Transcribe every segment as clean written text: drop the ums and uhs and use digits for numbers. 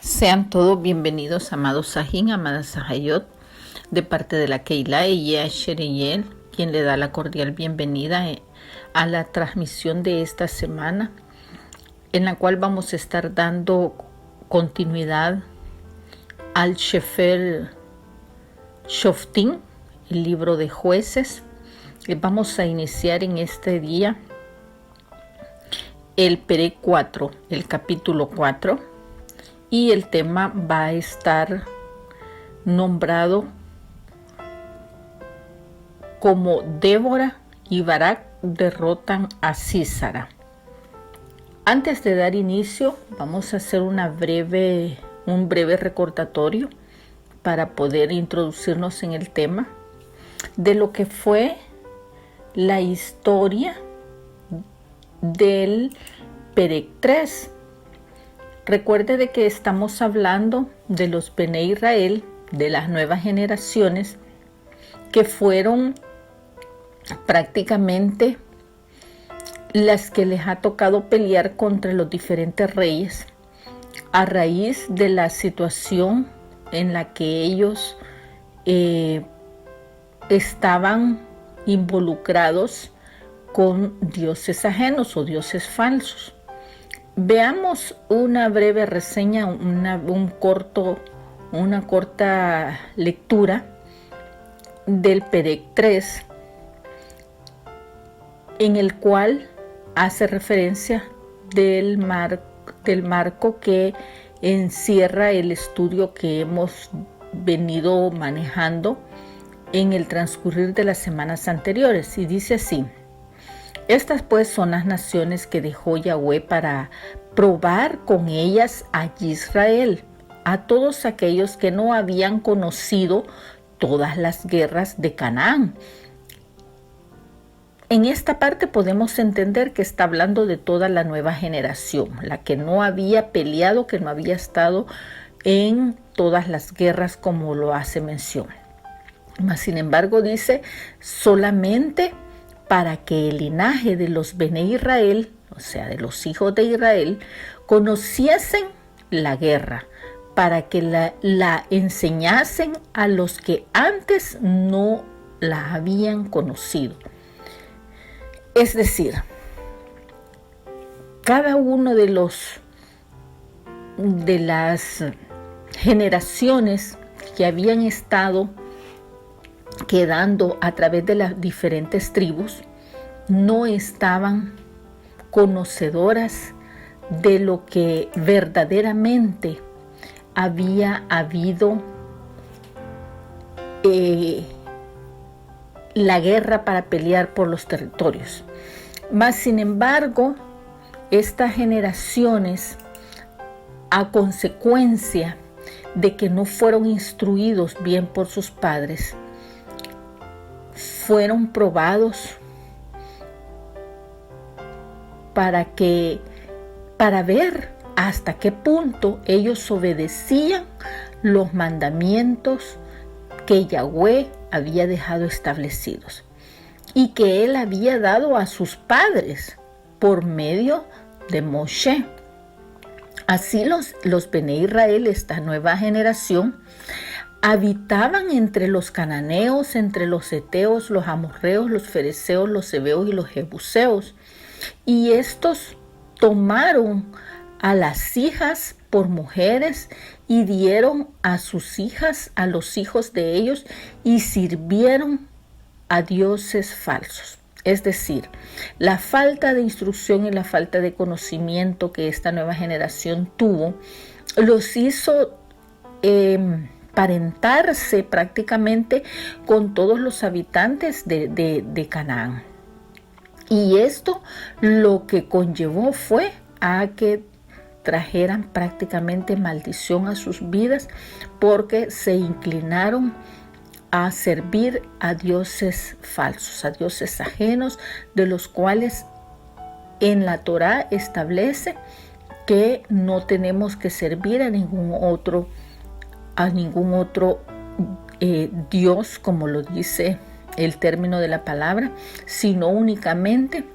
Sean todos bienvenidos, amados Sahin, amadas Sahayot, de parte de la Keilah y Shereyel, quien le da la cordial bienvenida a la transmisión de esta semana, en la cual vamos a estar dando continuidad al Sefer Shoftim, el libro de jueces. Vamos a iniciar en este día el Perek 4, el capítulo 4. Y el tema va a estar nombrado como Débora y Barak derrotan a Sísara. Antes de dar inicio, vamos a hacer un breve recordatorio para poder introducirnos en el tema de lo que fue la historia del Perek 3. Recuerde de que estamos hablando de los Bene Israel, de las nuevas generaciones, que fueron prácticamente las que les ha tocado pelear contra los diferentes reyes a raíz de la situación en la que ellos estaban involucrados con dioses ajenos o dioses falsos. Veamos una breve reseña, una corta lectura del Perek 3, en el cual hace referencia del marco que encierra el estudio que hemos venido manejando en el transcurrir de las semanas anteriores. Y dice así: estas pues son las naciones que dejó Yahweh para probar con ellas a Israel, a todos aquellos que no habían conocido todas las guerras de Canaán. En esta parte podemos entender que está hablando de toda la nueva generación, la que no había peleado, que no había estado en todas las guerras como lo hace mención. Mas, sin embargo, dice solamente para que el linaje de los Bene Israel, o sea, de los hijos de Israel, conociesen la guerra, para que la enseñasen a los que antes no la habían conocido. Es decir, cada uno de las generaciones que habían estado quedando a través de las diferentes tribus, no estaban conocedoras de lo que verdaderamente había habido la guerra para pelear por los territorios. Mas, sin embargo, estas generaciones, a consecuencia de que no fueron instruidos bien por sus padres, fueron probados para ver hasta qué punto ellos obedecían los mandamientos que Yahweh había dejado establecidos y que él había dado a sus padres por medio de Moshe. Así los Bene Israel, esta nueva generación, habitaban entre los cananeos, entre los heteos, los amorreos, los fereceos, los heveos y los jebuseos. Y estos tomaron a las hijas por mujeres y dieron a sus hijas a los hijos de ellos y sirvieron a dioses falsos. Es decir, la falta de instrucción y la falta de conocimiento que esta nueva generación tuvo los hizo parentarse prácticamente con todos los habitantes de Canaán. Y esto lo que conllevó fue a que trajeran prácticamente maldición a sus vidas, porque se inclinaron a servir a dioses falsos, a dioses ajenos, de los cuales en la Torá establece que no tenemos que servir a ningún otro Dios, como lo dice el término de la palabra, sino únicamente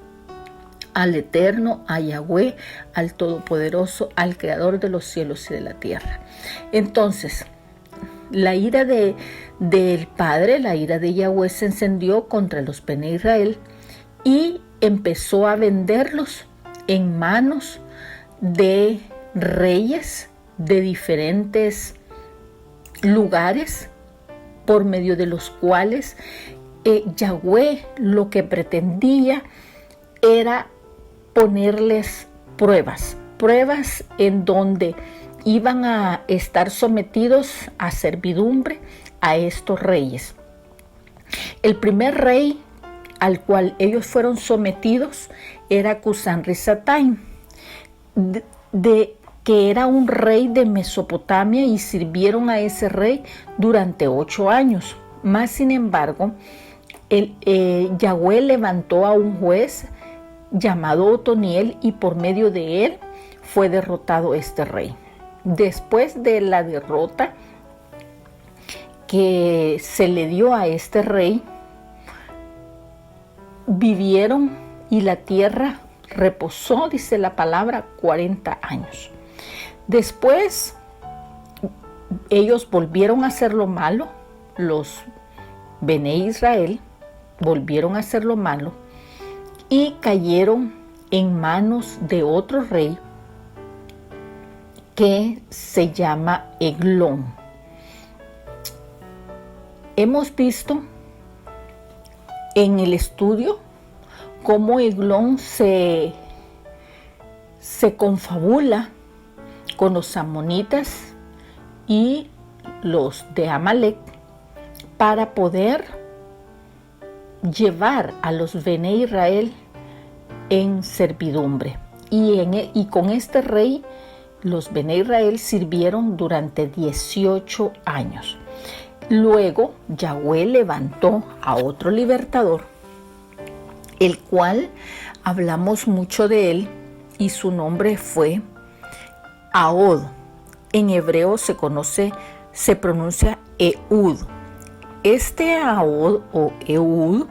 al Eterno, a Yahweh, al Todopoderoso, al Creador de los cielos y de la tierra. Entonces, la ira del Padre, la ira de Yahweh se encendió contra los Bene Israel y empezó a venderlos en manos de reyes de diferentes lugares, por medio de los cuales Yahweh lo que pretendía era ponerles pruebas en donde iban a estar sometidos a servidumbre a estos reyes. El primer rey al cual ellos fueron sometidos era Cusán-Risataim, que era un rey de Mesopotamia, y sirvieron a ese rey durante 8 años. Mas, sin embargo, Yahweh levantó a un juez llamado Otoniel, y por medio de él fue derrotado este rey. Después de la derrota que se le dio a este rey, vivieron y la tierra reposó, dice la palabra, 40 años. Después ellos volvieron a hacer lo malo, los Bene Israel volvieron a hacer lo malo y cayeron en manos de otro rey que se llama Eglón. Hemos visto en el estudio cómo Eglón se confabula con los amonitas y los de Amalek para poder llevar a los Bene Israel en servidumbre. Y con este rey los Bene Israel sirvieron durante 18 años. Luego Yahweh levantó a otro libertador, el cual hablamos mucho de él, y su nombre fue Ahod. En hebreo se pronuncia Ehud. Este Ahod o Ehud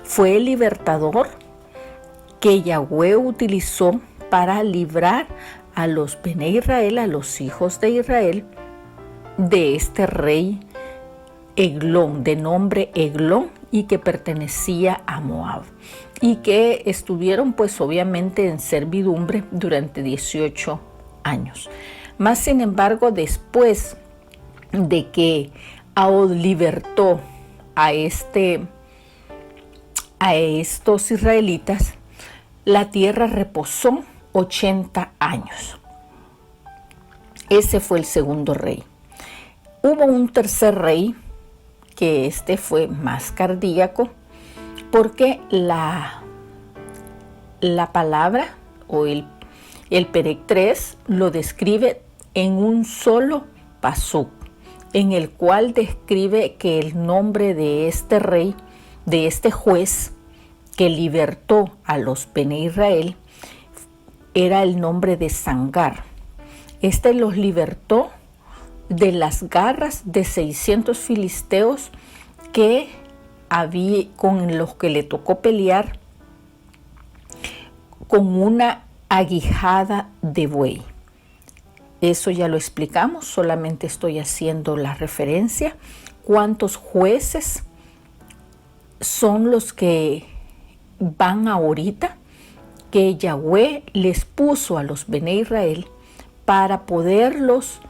fue el libertador que Yahweh utilizó para librar a los Bene Israel, a los hijos de Israel, de este rey Eglón, de nombre Eglón, y que pertenecía a Moab, y que estuvieron pues obviamente en servidumbre durante 18 años. Mas, sin embargo, después de que Ahod libertó a estos israelitas, la tierra reposó 80 años. Ese fue el segundo rey. Hubo un tercer rey, que fue más cardíaco, porque la palabra o el Perec 3 lo describe en un solo pasuk, en el cual describe que el nombre de este rey, de este juez que libertó a los Bene Israel, era el nombre de Sangar. Los libertó de las garras de 600 filisteos con los que le tocó pelear con una aguijada de buey. Eso ya lo explicamos, solamente estoy haciendo la referencia. ¿Cuántos jueces son los que van ahorita que Yahweh les puso a los Bene Israel para poderlos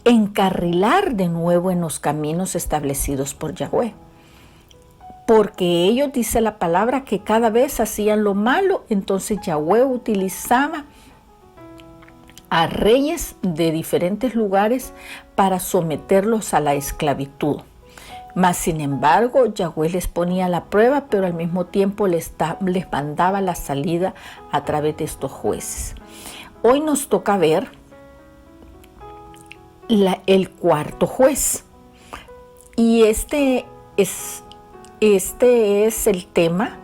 encarrilar de nuevo en los caminos establecidos por Yahweh? Porque ellos, dice la palabra, que cada vez hacían lo malo, entonces Yahweh utilizaba a reyes de diferentes lugares para someterlos a la esclavitud. Mas, sin embargo, Yahweh les ponía la prueba, pero al mismo tiempo les mandaba la salida a través de estos jueces. Hoy nos toca ver el cuarto juez. Y este es el tema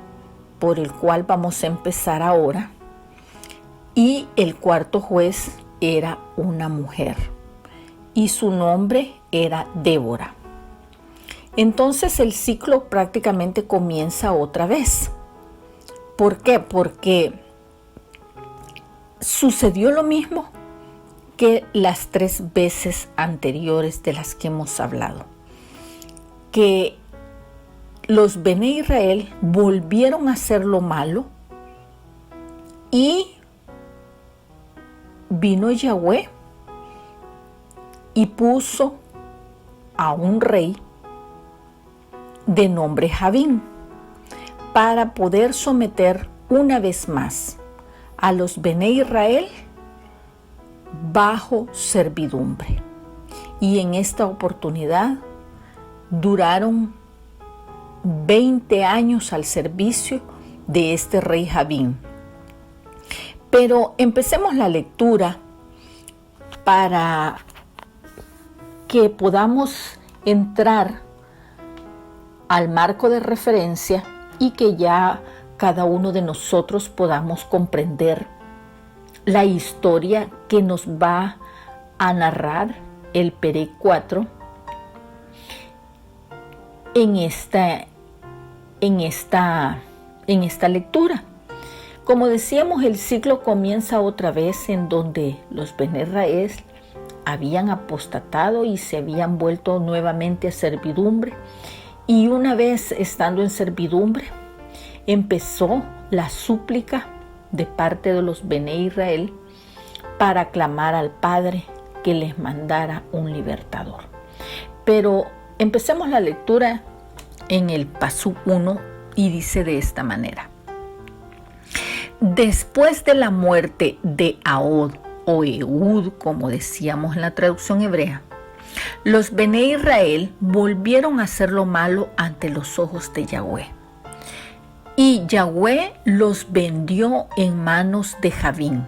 por el cual vamos a empezar ahora. Y el cuarto juez era una mujer, y su nombre era Débora. Entonces el ciclo prácticamente comienza otra vez. ¿Por qué? Porque sucedió lo mismo que las 3 veces anteriores de las que hemos hablado, que los Bene Israel volvieron a hacer lo malo y vino Yahweh y puso a un rey de nombre Javín para poder someter una vez más a los Bene Israel bajo servidumbre. Y en esta oportunidad duraron 20 años al servicio de este rey Javín. Pero empecemos la lectura para que podamos entrar al marco de referencia y que ya cada uno de nosotros podamos comprender la historia que nos va a narrar el Perec 4 en esta lectura. Como decíamos, el ciclo comienza otra vez en donde los Bene Israel habían apostatado y se habían vuelto nuevamente a servidumbre. Y una vez estando en servidumbre, empezó la súplica de parte de los Bene Israel para clamar al Padre que les mandara un libertador. Pero empecemos la lectura en el Pasuk 1 y dice de esta manera: después de la muerte de Ahod o Ehud, como decíamos en la traducción hebrea, los Bene Israel volvieron a hacer lo malo ante los ojos de Yahweh. Y Yahweh los vendió en manos de Javín,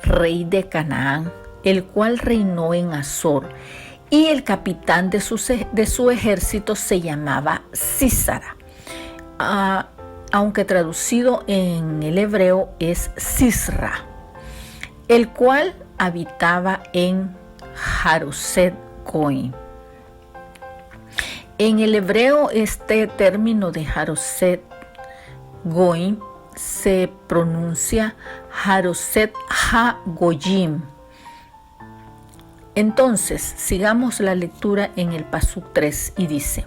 rey de Canaán, el cual reinó en Azor, y el capitán de su ejército se llamaba Sísara, aunque traducido en el hebreo es Sisra, el cual habitaba en Haroset Goim. En el hebreo este término de Haroset Goim se pronuncia Haroset Ha-Goyim. Entonces, sigamos la lectura en el Pasuk 3 y dice: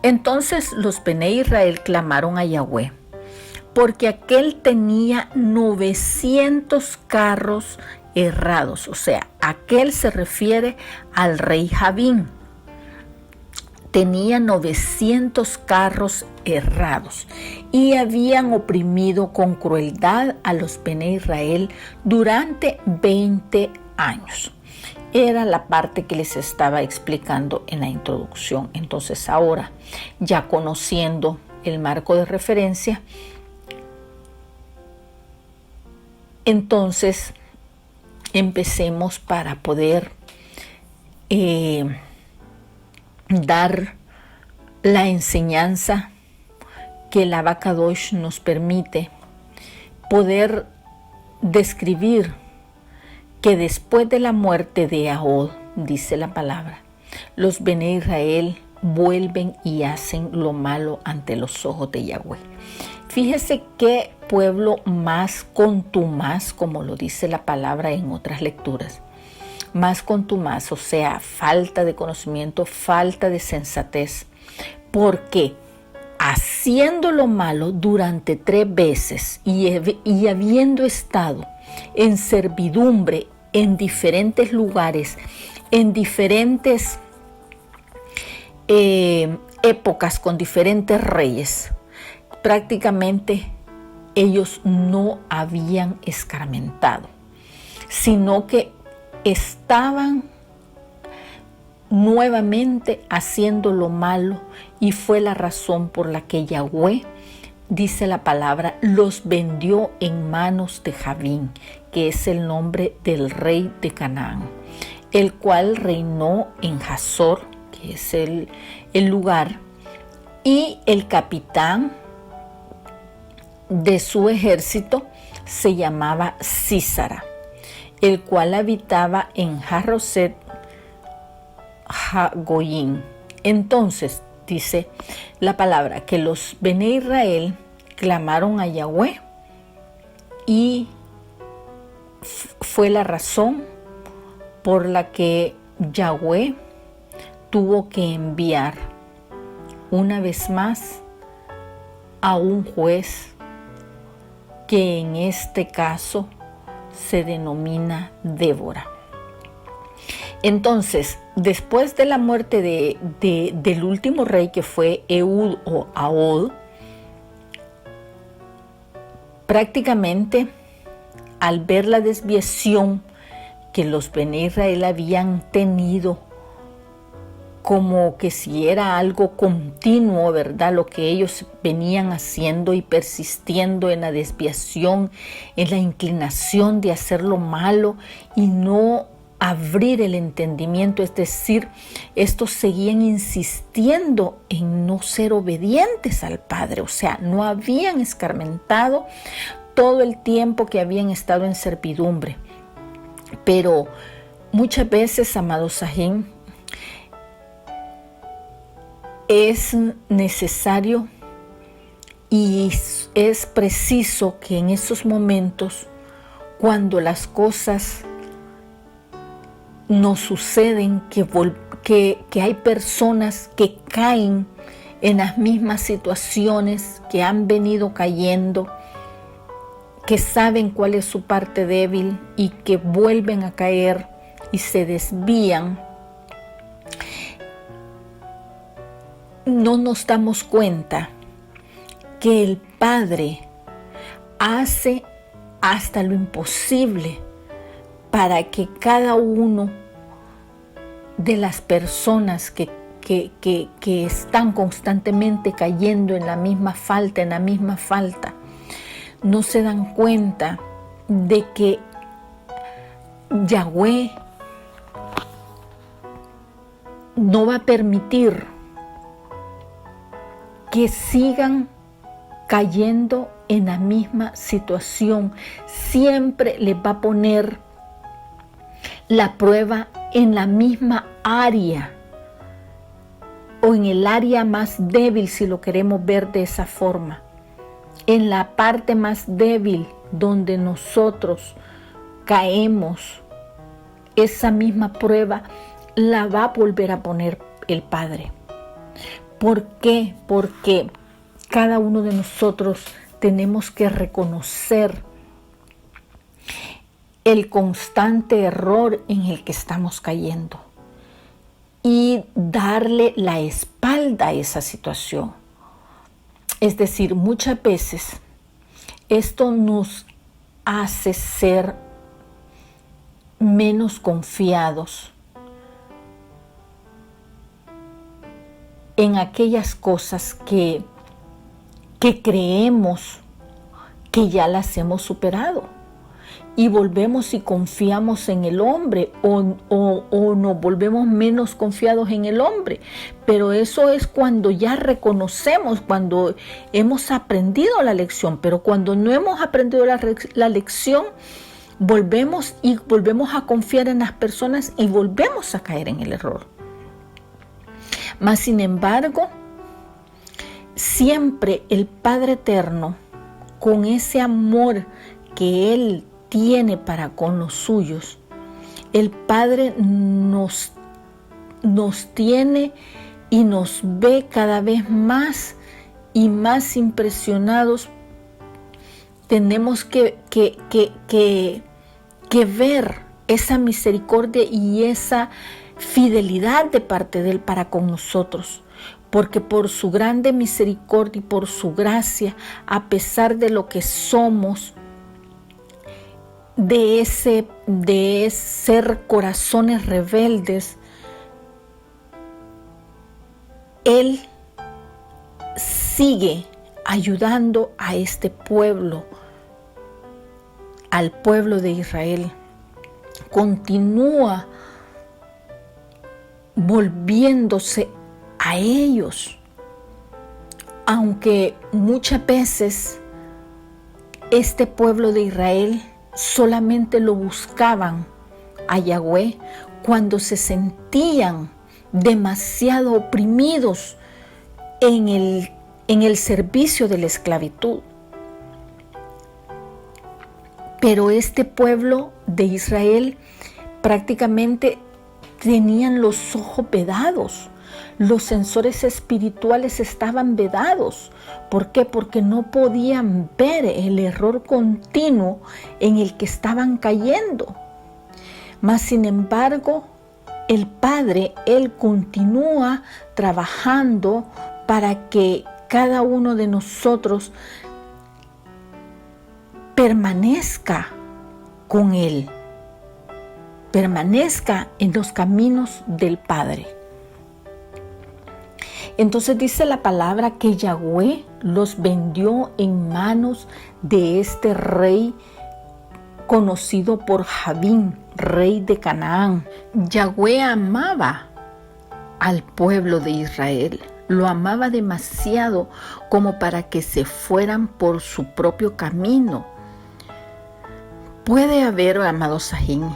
entonces los Bene Israel clamaron a Yahweh, porque aquel tenía 900 carros errados. O sea, aquel se refiere al rey Javín. Tenía 900 carros errados y habían oprimido con crueldad a los Bene Israel durante 20 años. Era la parte que les estaba explicando en la introducción. Entonces ahora, ya conociendo el marco de referencia, entonces empecemos para poder dar la enseñanza que el Abba Kadosh nos permite poder describir que después de la muerte de Ahod, dice la palabra, los Bene Israel vuelven y hacen lo malo ante los ojos de Yahweh. Fíjese qué pueblo más contumaz, como lo dice la palabra en otras lecturas. Más contumaz, o sea, falta de conocimiento, falta de sensatez. Porque haciendo lo malo durante 3 veces y habiendo estado en servidumbre en diferentes lugares, en diferentes épocas con diferentes reyes, prácticamente ellos no habían escarmentado, sino que estaban nuevamente haciendo lo malo, y fue la razón por la que Yahweh, dice la palabra, los vendió en manos de Javín, que es el nombre del rey de Canaán, el cual reinó en Hazor, que es el lugar, y el capitán de su ejército se llamaba Sísara, el cual habitaba en Haroset Ha-Goyim. Entonces, dice la palabra que los Bene Israel clamaron a Yahweh y fue la razón por la que Yahweh tuvo que enviar una vez más a un juez que en este caso se denomina Débora. Entonces, después de la muerte del último rey, que fue Ehud o Ahod, prácticamente al ver la desviación que los Bene Israel habían tenido, como que si era algo continuo, ¿verdad? Lo que ellos venían haciendo y persistiendo en la desviación, en la inclinación de hacer lo malo y no abrir el entendimiento, es decir, estos seguían insistiendo en no ser obedientes al Padre, o sea, no habían escarmentado todo el tiempo que habían estado en servidumbre. Pero muchas veces, amados Sajín, es necesario y es preciso que en esos momentos, cuando las cosas nos suceden, que hay personas que caen en las mismas situaciones que han venido cayendo, que saben cuál es su parte débil y que vuelven a caer y se desvían, no nos damos cuenta que el Padre hace hasta lo imposible para que cada uno de las personas que están constantemente cayendo en la misma falta, no se dan cuenta de que Yahweh no va a permitir que sigan cayendo en la misma situación. Siempre les va a poner la prueba en la misma área o en el área más débil, si lo queremos ver de esa forma. En la parte más débil donde nosotros caemos, esa misma prueba la va a volver a poner el Padre. ¿Por qué? Porque cada uno de nosotros tenemos que reconocer el constante error en el que estamos cayendo y darle la espalda a esa situación. Es decir, muchas veces esto nos hace ser menos confiados en aquellas cosas que creemos que ya las hemos superado. Y volvemos y confiamos en el hombre o nos volvemos menos confiados en el hombre. Pero eso es cuando ya reconocemos, cuando hemos aprendido la lección. Pero cuando no hemos aprendido la lección, volvemos a confiar en las personas y volvemos a caer en el error. Mas, sin embargo, siempre el Padre Eterno, con ese amor que Él tiene para con los suyos, el Padre nos tiene y nos ve cada vez más y más impresionados. Tenemos que ver esa misericordia y esa fidelidad de parte de Él para con nosotros, porque por su grande misericordia y por su gracia, a pesar de lo que somos, de ser corazones rebeldes, Él sigue ayudando a este pueblo, al pueblo de Israel. Continúa volviéndose a ellos, aunque muchas veces este pueblo de Israel solamente lo buscaban a Yahweh cuando se sentían demasiado oprimidos en el servicio de la esclavitud. Pero este pueblo de Israel prácticamente tenían los ojos vedados. Los sensores espirituales estaban vedados. ¿Por qué? Porque no podían ver el error continuo en el que estaban cayendo. Mas, sin embargo, el Padre, Él continúa trabajando para que cada uno de nosotros permanezca con Él, permanezca en los caminos del Padre. Entonces dice la palabra que Yahweh los vendió en manos de este rey conocido por Javín, rey de Canaán. Yahweh amaba al pueblo de Israel, lo amaba demasiado como para que se fueran por su propio camino. Puede haber, amado Sajín,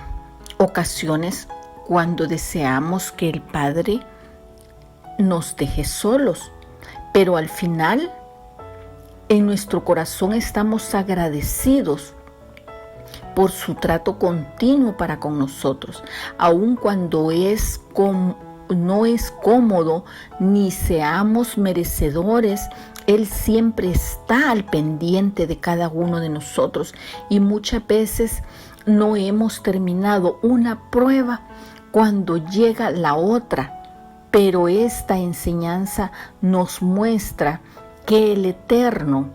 ocasiones cuando deseamos que el Padre nos deje solos, pero al final en nuestro corazón estamos agradecidos por su trato continuo para con nosotros, aun cuando no es cómodo ni seamos merecedores. Él siempre está al pendiente de cada uno de nosotros y muchas veces no hemos terminado una prueba cuando llega la otra, pero esta enseñanza nos muestra que el Eterno,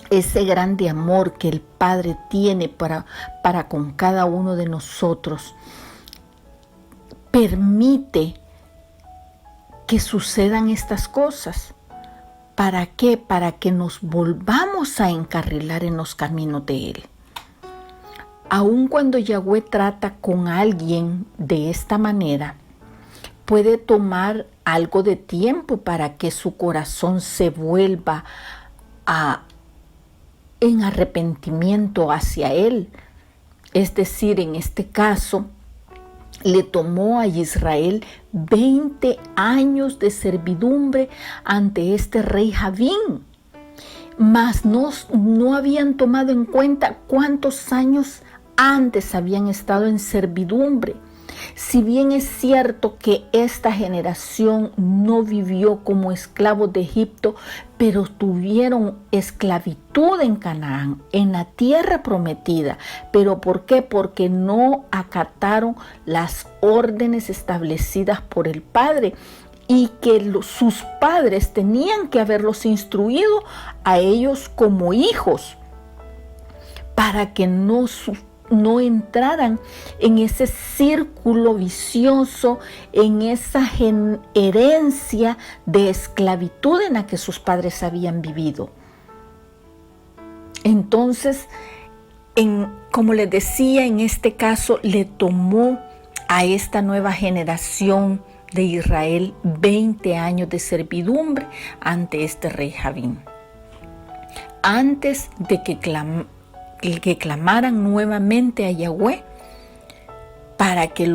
ese grande amor que el Padre tiene para con cada uno de nosotros, permite que sucedan estas cosas. ¿Para qué? Para que nos volvamos a encarrilar en los caminos de Él. Aun cuando Yahweh trata con alguien de esta manera, puede tomar algo de tiempo para que su corazón se vuelva en arrepentimiento hacia Él. Es decir, en este caso, le tomó a Israel 20 años de servidumbre ante este rey Javín, mas no habían tomado en cuenta cuántos años antes habían estado en servidumbre. Si bien es cierto que esta generación no vivió como esclavos de Egipto, pero tuvieron esclavitud en Canaán, en la tierra prometida. ¿Pero por qué? Porque no acataron las órdenes establecidas por el Padre y que sus padres tenían que haberlos instruido a ellos como hijos para que no entraran en ese círculo vicioso, en esa herencia de esclavitud en la que sus padres habían vivido. Entonces, como les decía, en este caso le tomó a esta nueva generación de Israel 20 años de servidumbre ante este rey Javín. Antes de que clamaran nuevamente a Yahweh para que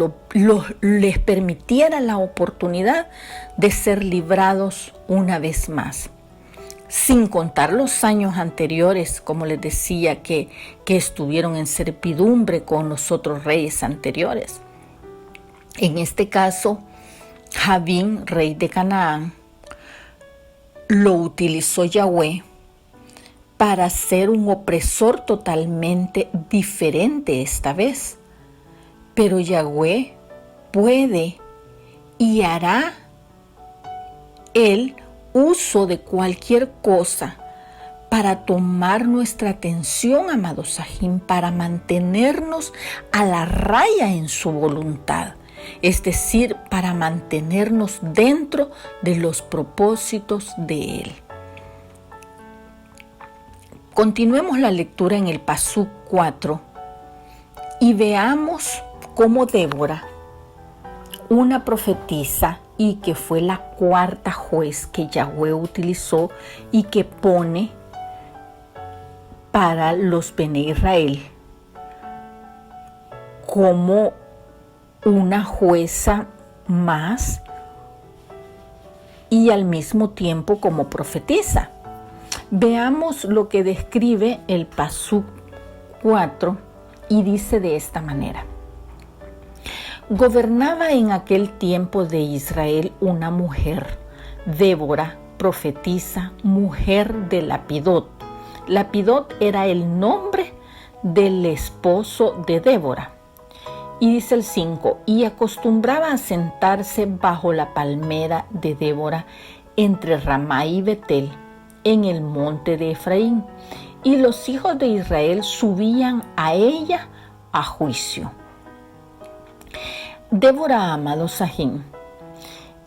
les permitiera la oportunidad de ser librados una vez más. Sin contar los años anteriores, como les decía, que estuvieron en servidumbre con los otros reyes anteriores. En este caso, Javín, rey de Canaán, lo utilizó Yahweh para ser un opresor totalmente diferente esta vez. Pero Yahweh puede y hará Él uso de cualquier cosa para tomar nuestra atención, amado Sajín, para mantenernos a la raya en su voluntad. Es decir, para mantenernos dentro de los propósitos de Él. Continuemos la lectura en el Pasuk 4 y veamos cómo Débora, una profetisa y que fue la cuarta juez que Yahweh utilizó y que pone para los Bene Israel como una jueza más y al mismo tiempo como profetisa. Veamos lo que describe el Pasuk 4 y dice de esta manera: gobernaba en aquel tiempo de Israel una mujer, Débora, profetisa, mujer de Lapidot. Lapidot era el nombre del esposo de Débora. Y dice el 5, y acostumbraba a sentarse bajo la palmera de Débora entre Ramá y Betel, en el monte de Efraín, y los hijos de Israel subían a ella a juicio. Débora, amados Sahim,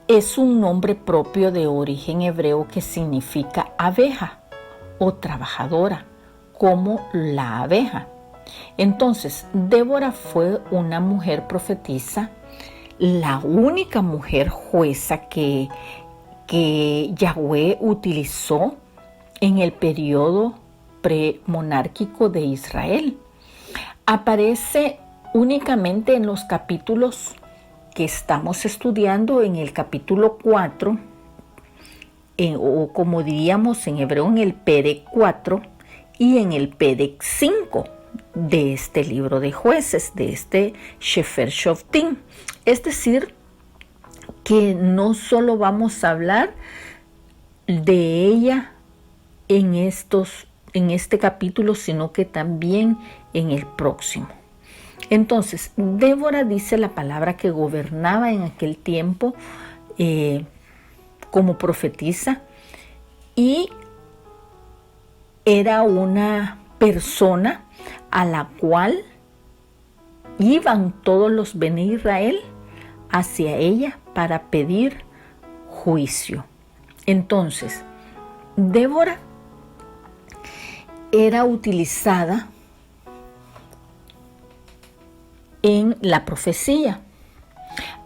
es un nombre propio de origen hebreo que significa abeja o trabajadora, como la abeja. Entonces, Débora fue una mujer profetisa, la única mujer jueza que Yahweh utilizó en el periodo premonárquico de Israel. Aparece únicamente en los capítulos que estamos estudiando, en el capítulo 4, o como diríamos en hebreo, en el Perec 4 y en el Perec 5 de este libro de jueces, de este Sefer Shoftim. Es decir, que no solo vamos a hablar de ella en este capítulo, sino que también en el próximo. Entonces, Débora dice la palabra que gobernaba en aquel tiempo como profetisa, y era una persona a la cual iban todos los Bene Israel hacia ella para pedir juicio. Entonces, Débora era utilizada en la profecía.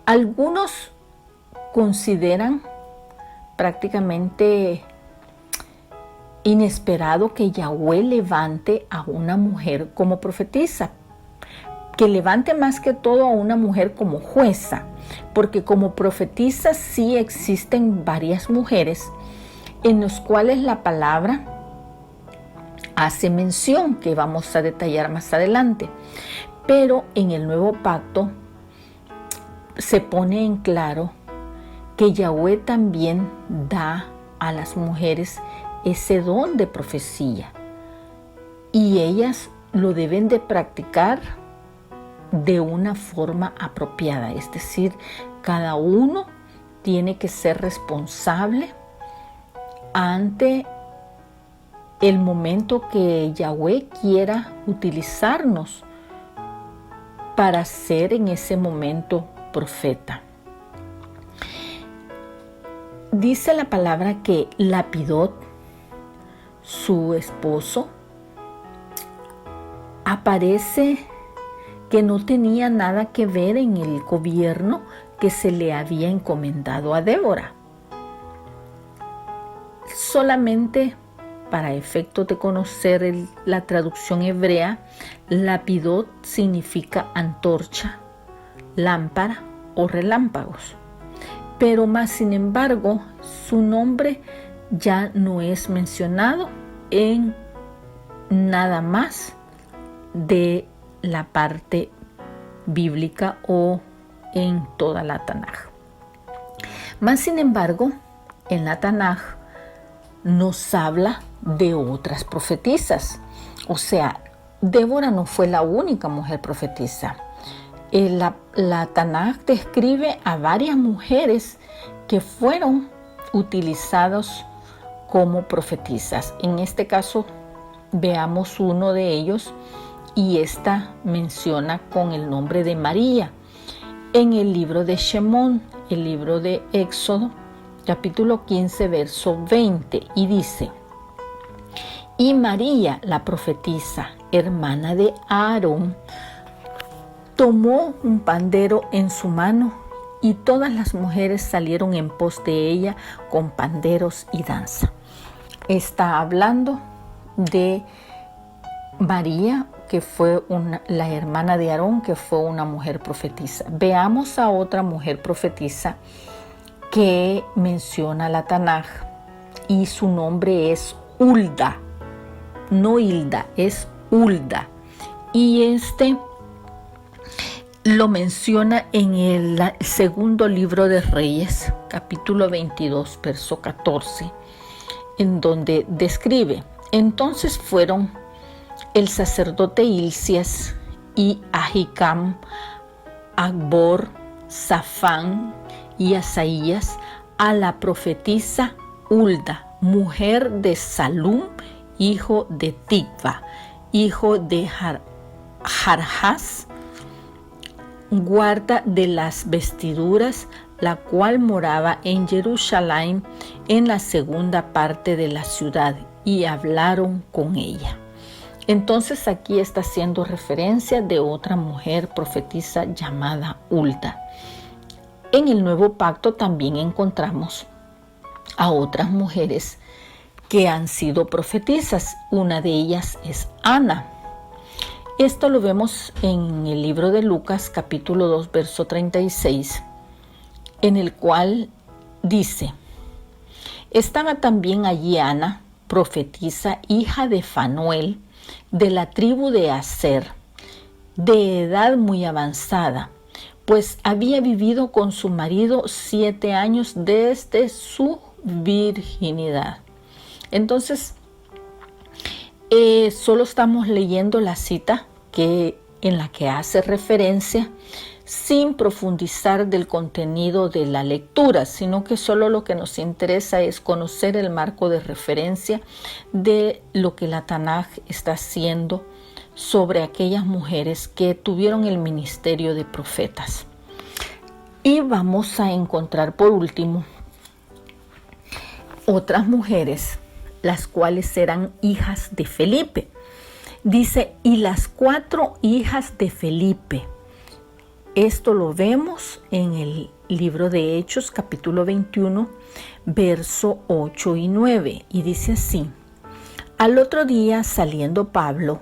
Algunos consideran prácticamente inesperado que Yahweh levante a una mujer como profetisa, que levante más que todo a una mujer como jueza, porque como profetisa sí existen varias mujeres en las cuales la palabra hace mención, que vamos a detallar más adelante. Pero en el nuevo pacto se pone en claro que Yahweh también da a las mujeres ese don de profecía, y ellas lo deben de practicar de una forma apropiada. Es decir, cada uno tiene que ser responsable ante el momento que Yahweh quiera utilizarnos para ser en ese momento profeta. Dice la palabra que Lapidot, su esposo, aparece que no tenía nada que ver en el gobierno que se le había encomendado a Débora. Solamente para efectos de conocer la traducción hebrea, Lapidot significa antorcha, lámpara o relámpagos. Pero más sin embargo, su nombre ya no es mencionado en nada más de la parte bíblica o en toda la Tanaj. Más sin embargo, en la Tanaj nos habla de otras profetisas. O sea, Débora no fue la única mujer profetisa. La Tanaj describe a varias mujeres que fueron utilizadas como profetisas. En este caso, veamos uno de ellos, y esta menciona con el nombre de María en el libro de Shemón, el libro de Éxodo, capítulo 15, verso 20, y dice: y María, la profetisa, hermana de Aarón, tomó un pandero en su mano, y todas las mujeres salieron en pos de ella con panderos y danza. Está hablando de María, que fue la hermana de Aarón, que fue una mujer profetisa. Veamos a otra mujer profetisa que menciona la Tanaj, y su nombre es Hulda. No Hilda, es Hulda. y lo menciona en el segundo libro de Reyes, capítulo 22, verso 14, en donde describe: entonces fueron el sacerdote Hilcías y Ahicam, Acbor, Safán y Asaías a la profetisa Hulda, mujer de Salum, hijo de Tikva, hijo de Jarjas, guarda de las vestiduras, la cual moraba en Jerusalén, en la segunda parte de la ciudad, y hablaron con ella. Entonces aquí está haciendo referencia de otra mujer profetisa llamada Hulda. En el Nuevo Pacto también encontramos a otras mujeres que han sido profetisas. Una de ellas es Ana. Esto lo vemos en el libro de Lucas, capítulo 2, verso 36, en el cual dice: estaba también allí Ana, profetisa, hija de Fanuel, de la tribu de Aser, de edad muy avanzada, pues había vivido con su marido 7 años desde su virginidad. Entonces, solo estamos leyendo la cita en la que hace referencia, sin profundizar del contenido de la lectura, sino que solo lo que nos interesa es conocer el marco de referencia de lo que la Tanaj está haciendo sobre aquellas mujeres que tuvieron el ministerio de profetas. Y vamos a encontrar por último otras mujeres, las cuales eran hijas de Felipe. Dice: y las 4 hijas de Felipe. Esto lo vemos en el libro de Hechos, capítulo 21, verso 8 y 9. Y dice así: al otro día, saliendo Pablo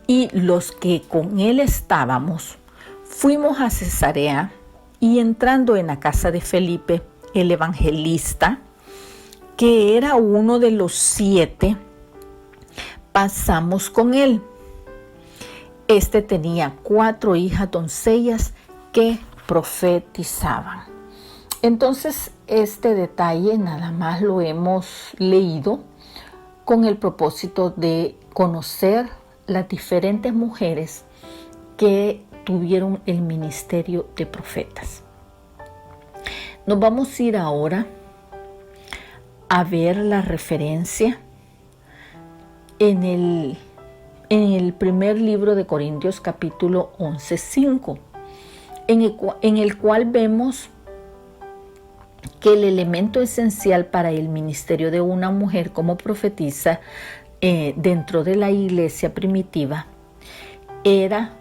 y los que con él estábamos, fuimos a Cesarea, y entrando en la casa de Felipe, el evangelista, que era uno de los 7, pasamos con él. Este tenía 4 hijas doncellas que profetizaban. Entonces, este detalle nada más lo hemos leído con el propósito de conocer las diferentes mujeres que tuvieron el ministerio de profetas. Nos vamos a ir ahora a ver la referencia en el primer libro de Corintios, capítulo 11:5, en el cual vemos que el elemento esencial para el ministerio de una mujer como profetisa dentro de la iglesia primitiva era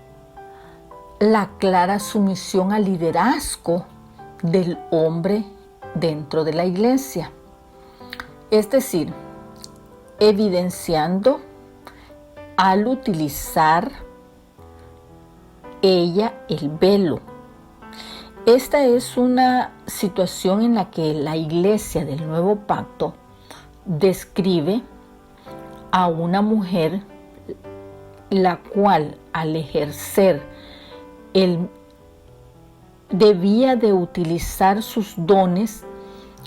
la clara sumisión al liderazgo del hombre dentro de la iglesia. Es decir, evidenciando al utilizar ella el velo. Esta es una situación en la que la iglesia del Nuevo Pacto describe a una mujer la cual al ejercer debía de utilizar sus dones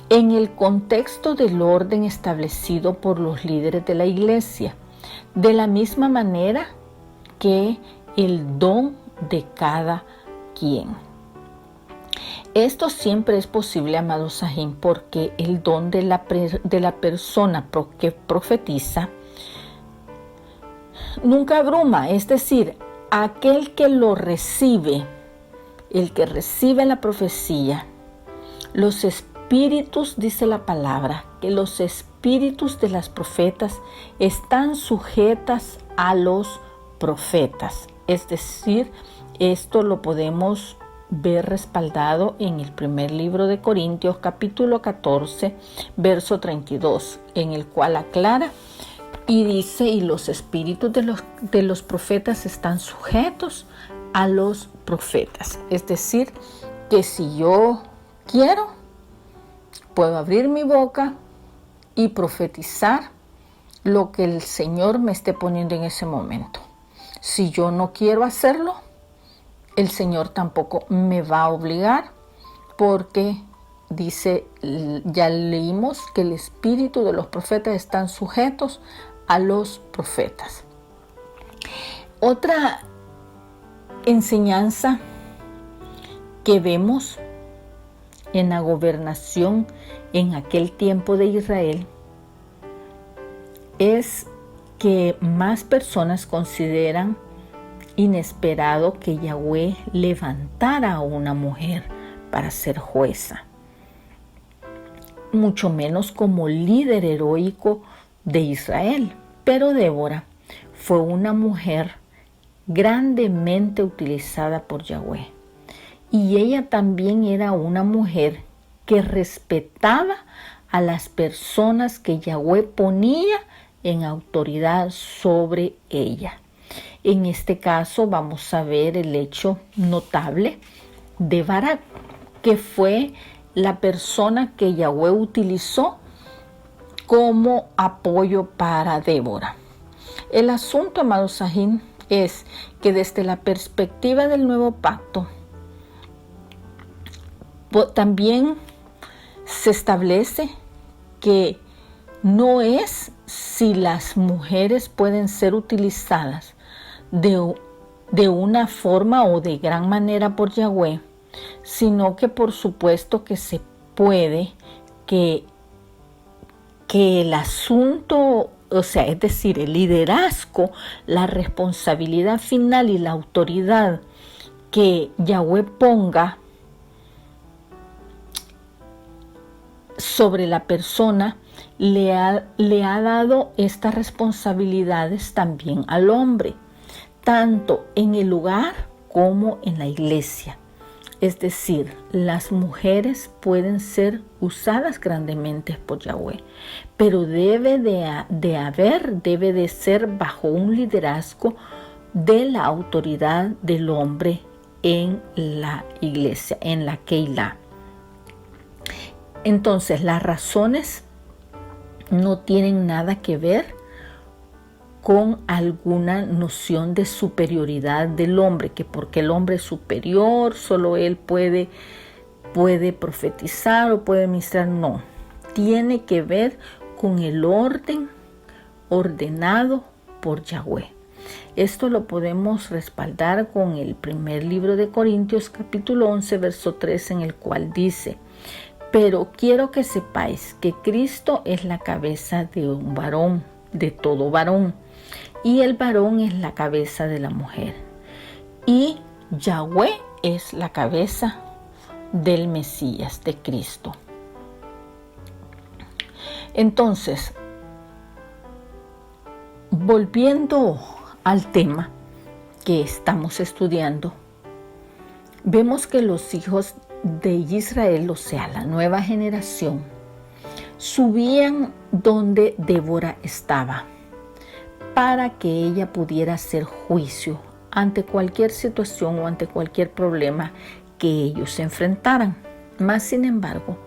en el contexto del orden establecido por los líderes de la iglesia, de la misma manera que el don de cada quien. Esto siempre es posible, amados Sahim, porque el don de la persona que profetiza nunca abruma, es decir, aquel que lo recibe, el que recibe la profecía, los espíritus, dice la palabra, que los espíritus de las profetas están sujetas a los profetas. Es decir, esto lo podemos ver respaldado en el primer libro de Corintios, capítulo 14, verso 32, en el cual aclara y dice: y los espíritus de los profetas están sujetos a los profetas. Es decir, que si yo quiero, puedo abrir mi boca y profetizar lo que el Señor me esté poniendo en ese momento. Si yo no quiero hacerlo, el Señor tampoco me va a obligar, porque dice, ya leímos que el espíritu de los profetas están sujetos a los profetas. Otra enseñanza que vemos en la gobernación en aquel tiempo de Israel es que más personas consideran inesperado que Yahweh levantara a una mujer para ser jueza, mucho menos como líder heroico de Israel. Pero Débora fue una mujer grandemente utilizada por Yahweh, y ella también era una mujer que respetaba a las personas que Yahweh ponía en autoridad sobre ella. En este caso vamos a ver el hecho notable de Barak, que fue la persona que Yahweh utilizó como apoyo para Débora. El asunto, amados Sajín, es que desde la perspectiva del nuevo pacto, también se establece que no es si las mujeres pueden ser utilizadas de una forma o de gran manera por Yahweh, sino que por supuesto que se puede que el asunto, o sea, es decir, el liderazgo, la responsabilidad final y la autoridad que Yahweh ponga sobre la persona, le ha dado estas responsabilidades también al hombre, tanto en el hogar como en la iglesia. Es decir, las mujeres pueden ser usadas grandemente por Yahweh, pero debe de ser bajo un liderazgo de la autoridad del hombre en la iglesia, en la Keilah. Entonces, las razones no tienen nada que ver con alguna noción de superioridad del hombre, que porque el hombre es superior, solo él puede profetizar o puede ministrar. No, tiene que ver con el orden ordenado por Yahweh. Esto lo podemos respaldar con el primer libro de Corintios, capítulo 11, verso 3, en el cual dice: pero quiero que sepáis que Cristo es la cabeza de un varón, de todo varón, y el varón es la cabeza de la mujer, y Yahweh es la cabeza del Mesías, de Cristo. Entonces, volviendo al tema que estamos estudiando, vemos que los hijos de Israel, o sea, la nueva generación, subían donde Débora estaba para que ella pudiera hacer juicio ante cualquier situación o ante cualquier problema que ellos se enfrentaran. Mas, sin embargo,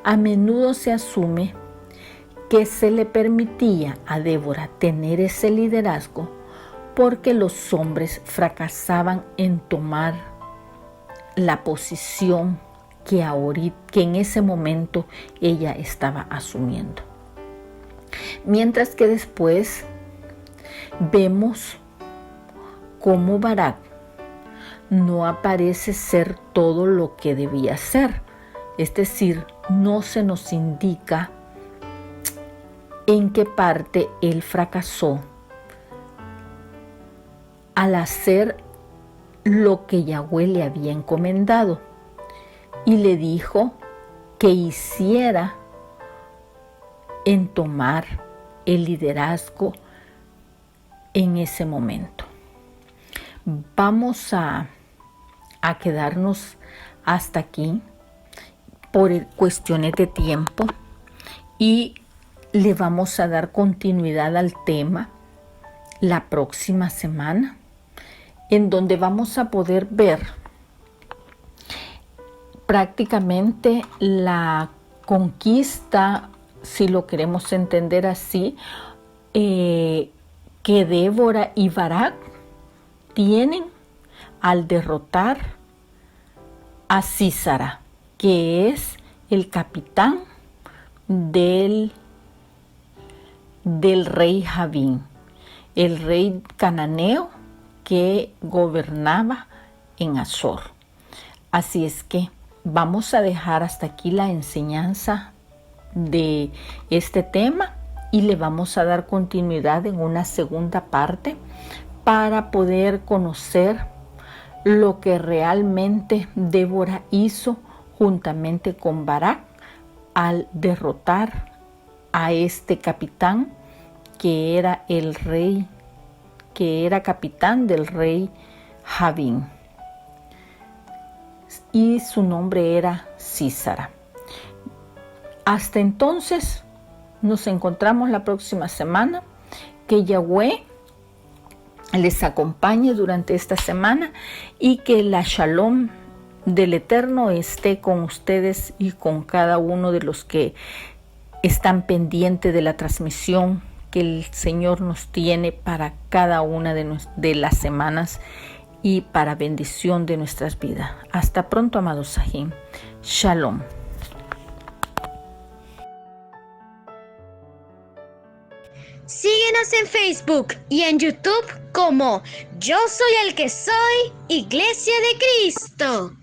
a menudo se asume que se le permitía a Débora tener ese liderazgo porque los hombres fracasaban en tomar la posición que en ese momento ella estaba asumiendo. Mientras que después vemos cómo Barak no aparece ser todo lo que debía ser. Es decir, no se nos indica en qué parte él fracasó al hacer lo que Yahweh le había encomendado, y le dijo que hiciera en tomar el liderazgo en ese momento. Vamos a quedarnos hasta aquí por cuestiones de tiempo, y le vamos a dar continuidad al tema la próxima semana, en donde vamos a poder ver prácticamente la conquista, si lo queremos entender así, que Débora y Barak tienen al derrotar a Sísara, que es el capitán del rey Javín, el rey cananeo que gobernaba en Azor. Así es que vamos a dejar hasta aquí la enseñanza de este tema y le vamos a dar continuidad en una segunda parte para poder conocer lo que realmente Débora hizo juntamente con Barak al derrotar a este capitán que era el rey, que era capitán del rey Javín, y su nombre era Sísara. Hasta entonces nos encontramos la próxima semana. Que Yahweh les acompañe durante esta semana y que la Shalom del Eterno esté con ustedes y con cada uno de los que están pendientes de la transmisión que el Señor nos tiene para cada una de las semanas y para bendición de nuestras vidas. Hasta pronto, amados Sahim. Shalom. Síguenos en Facebook y en YouTube como Yo Soy el que Soy, Iglesia de Cristo.